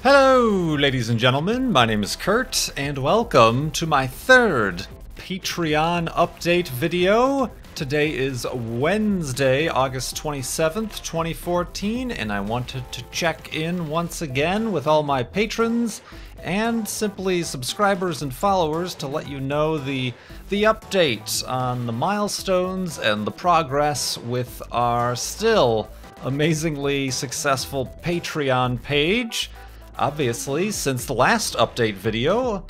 Hello, ladies and gentlemen, my name is Kurt, and welcome to my third Patreon update video. Today is Wednesday, August 27th, 2014, and I wanted to check in once again with all my patrons and simply subscribers and followers to let you know the update on the milestones and the progress with our still amazingly successful Patreon page. Obviously, since the last update video,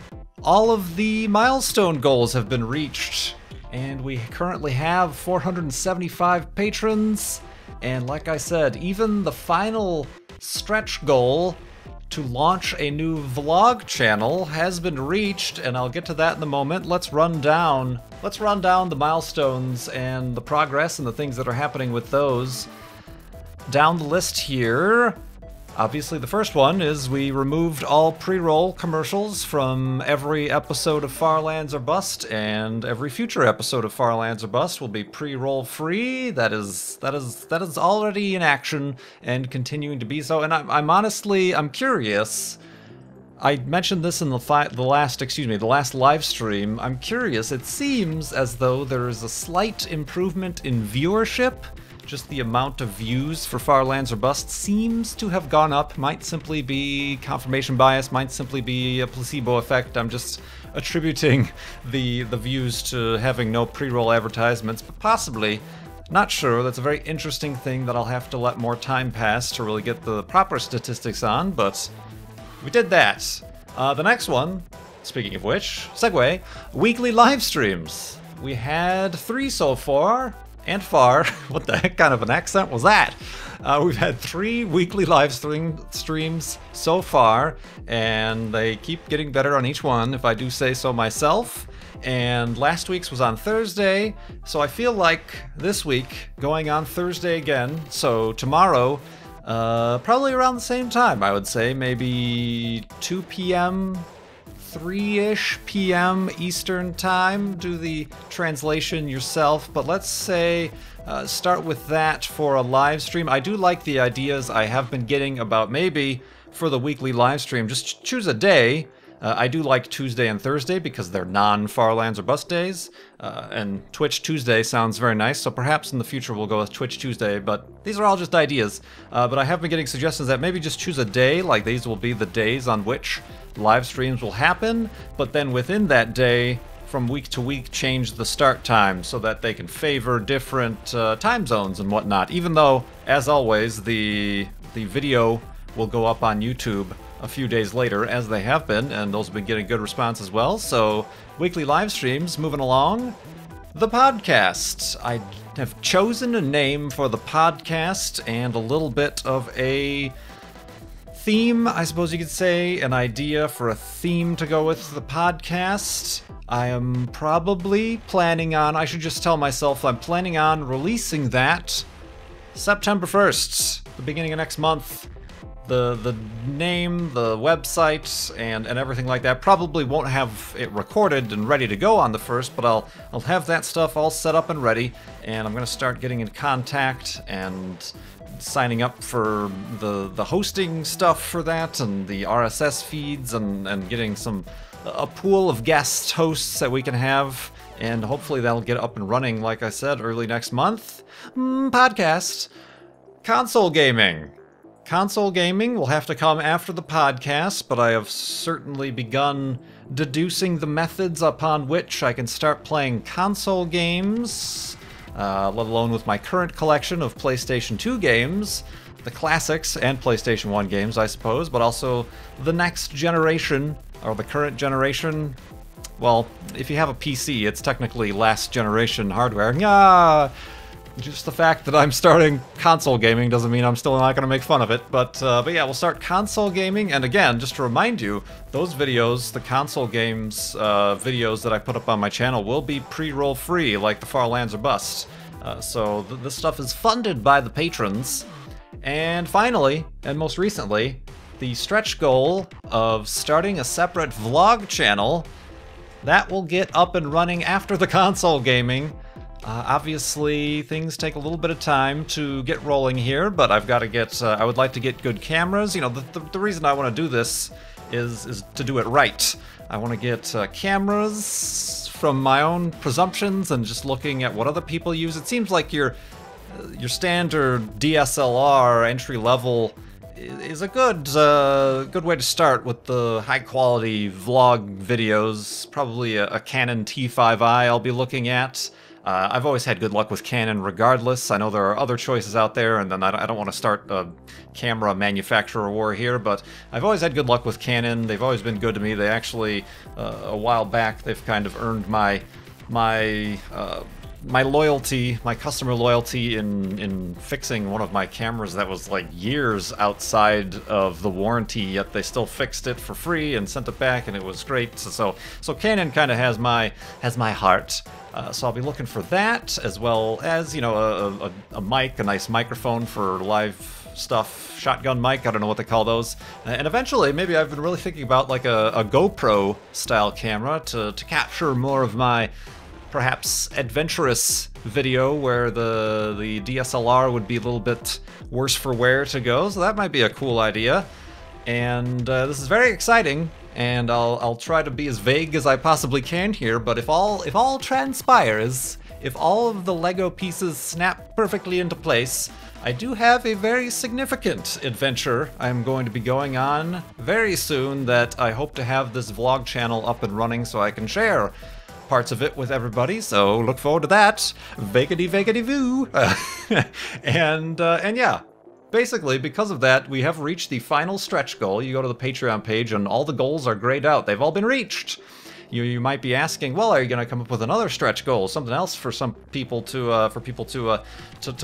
all of the milestone goals have been reached, and we currently have 475 patrons, and like I said, even the final stretch goal to launch a new vlog channel has been reached, and I'll get to that in a moment. Let's run down the milestones and the progress and the things that are happening with those. Down the list here, obviously the first one is we removed all pre-roll commercials from every episode of Far Lands or Bust, and every future episode of Far Lands or Bust will be pre-roll free. That is already in action and continuing to be so. And I'm curious. I mentioned this in the last live stream. I'm curious. It seems as though there is a slight improvement in viewership. Just the amount of views for Far Lands or Bust seems to have gone up. Might simply be confirmation bias, might simply be a placebo effect. I'm just attributing the views to having no pre-roll advertisements, but possibly. Not sure. That's a very interesting thing that I'll have to let more time pass to really get the proper statistics on, but we did that. The next one, speaking of which, segue, weekly live streams. We had 3 so far. And far. What the heck kind of an accent was that? We've had 3 weekly live streams so far, and they keep getting better on each one, if I do say so myself. And last week's was on Thursday, so I feel like this week going on Thursday again. So tomorrow, probably around the same time, I would say, maybe 2 p.m. 3-ish p.m. Eastern time. Do the translation yourself, but let's say start with that for a live stream. I do like the ideas I have been getting about maybe for the weekly live stream, just choose a day. I do like Tuesday and Thursday because they're non-Far Lands or Bust days, and Twitch Tuesday sounds very nice, so perhaps in the future we'll go with Twitch Tuesday, but these are all just ideas. But I have been getting suggestions that maybe just choose a day, like these will be the days on which live streams will happen, but then within that day, from week to week, change the start time so that they can favor different time zones and whatnot, even though, as always, the video will go up on YouTube a few days later, as they have been, and those have been getting good response as well. So, weekly live streams, moving along. The podcast. I have chosen a name for the podcast and a little bit of a theme, I suppose you could say, an idea for a theme to go with the podcast. I am probably planning on, I should just tell myself, I'm planning on releasing that September 1st, the beginning of next month. The name, the website, and everything like that probably won't have it recorded and ready to go on the 1st, but I'll have that stuff all set up and ready, and I'm going to start getting in contact and signing up for the hosting stuff for that, and the RSS feeds, and getting a pool of guest hosts that we can have, and hopefully that'll get up and running, like I said, early next month. Podcast. Console gaming. Console gaming will have to come after the podcast, but I have certainly begun deducing the methods upon which I can start playing console games, let alone with my current collection of PlayStation 2 games, the classics and PlayStation 1 games, I suppose, but also the next generation, or the current generation. Well, if you have a PC, it's technically last generation hardware. Just the fact that I'm starting console gaming doesn't mean I'm still not going to make fun of it, but yeah, we'll start console gaming, and again, just to remind you, those videos, the console games videos that I put up on my channel will be pre-roll free, like the Far Lands or Bust. So this stuff is funded by the patrons. And finally, and most recently, the stretch goal of starting a separate vlog channel that will get up and running after the console gaming. Obviously, things take a little bit of time to get rolling here, but I've got to get, I would like to get good cameras. You know, the reason I want to do this is to do it right. I want to get cameras from my own presumptions and just looking at what other people use. It seems like your standard DSLR entry level is a good way to start with the high quality vlog videos. Probably a Canon T5i I'll be looking at. I've always had good luck with Canon regardless. I know there are other choices out there, and then I don't want to start a camera manufacturer war here, but I've always had good luck with Canon. They've always been good to me. They actually, a while back, they've kind of earned my loyalty, my customer loyalty in fixing one of my cameras that was like years outside of the warranty, yet they still fixed it for free and sent it back, and it was great. So Canon kind of has my heart. So I'll be looking for that, as well as, you know, a mic, a nice microphone for live stuff, shotgun mic, I don't know what they call those. And eventually, maybe I've been really thinking about like a GoPro style camera to capture more of my perhaps adventurous video where the DSLR would be a little bit worse for wear to go. So that might be a cool idea. And this is very exciting, and I'll try to be as vague as I possibly can here, but if all transpires, if all of the Lego pieces snap perfectly into place, I do have a very significant adventure I'm going to be going on very soon that I hope to have this vlog channel up and running so I can share parts of it with everybody, so look forward to that. Vagity voo. And yeah. Basically, because of that, we have reached the final stretch goal. You go to the Patreon page and all the goals are grayed out. They've all been reached. You might be asking, well, are you going to come up with another stretch goal, something else for some people to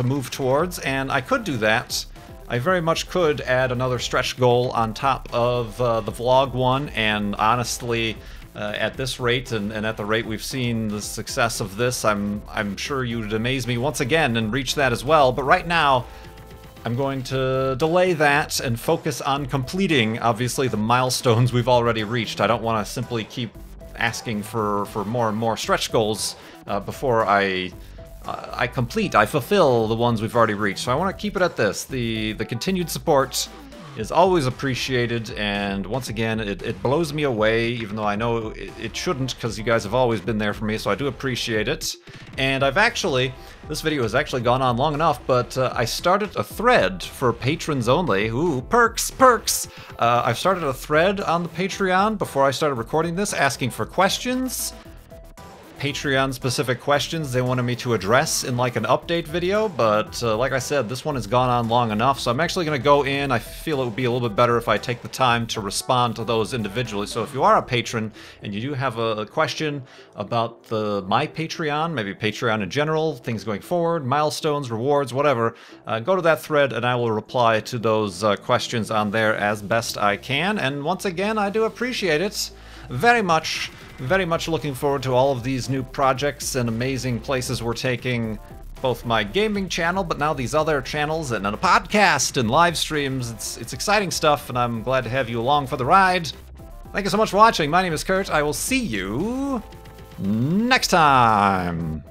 move towards? And I could do that. I very much could add another stretch goal on top of the vlog one, and honestly, at this rate and at the rate we've seen the success of this, I'm sure you'd amaze me once again and reach that as well. But right now, I'm going to delay that and focus on completing, obviously, the milestones we've already reached. I don't want to simply keep asking for more and more stretch goals before I fulfill the ones we've already reached. So I want to keep it at this. The continued support is always appreciated, and once again, it blows me away, even though I know it shouldn't, because you guys have always been there for me, so I do appreciate it. And this video has actually gone on long enough, but I started a thread for patrons only. Ooh, perks! I've started a thread on the Patreon before I started recording this, asking for questions. Patreon-specific questions they wanted me to address in like an update video, but like I said, this one has gone on long enough, so I'm actually going to go in. I feel it would be a little bit better if I take the time to respond to those individually. So if you are a patron and you do have a question about my Patreon, maybe Patreon in general, things going forward, milestones, rewards, whatever, go to that thread and I will reply to those questions on there as best I can. And once again, I do appreciate it very much. Very much looking forward to all of these new projects and amazing places we're taking both my gaming channel, but now these other channels and a podcast and live streams. It's exciting stuff, and I'm glad to have you along for the ride. Thank you so much for watching. My name is Kurt. I will see you next time.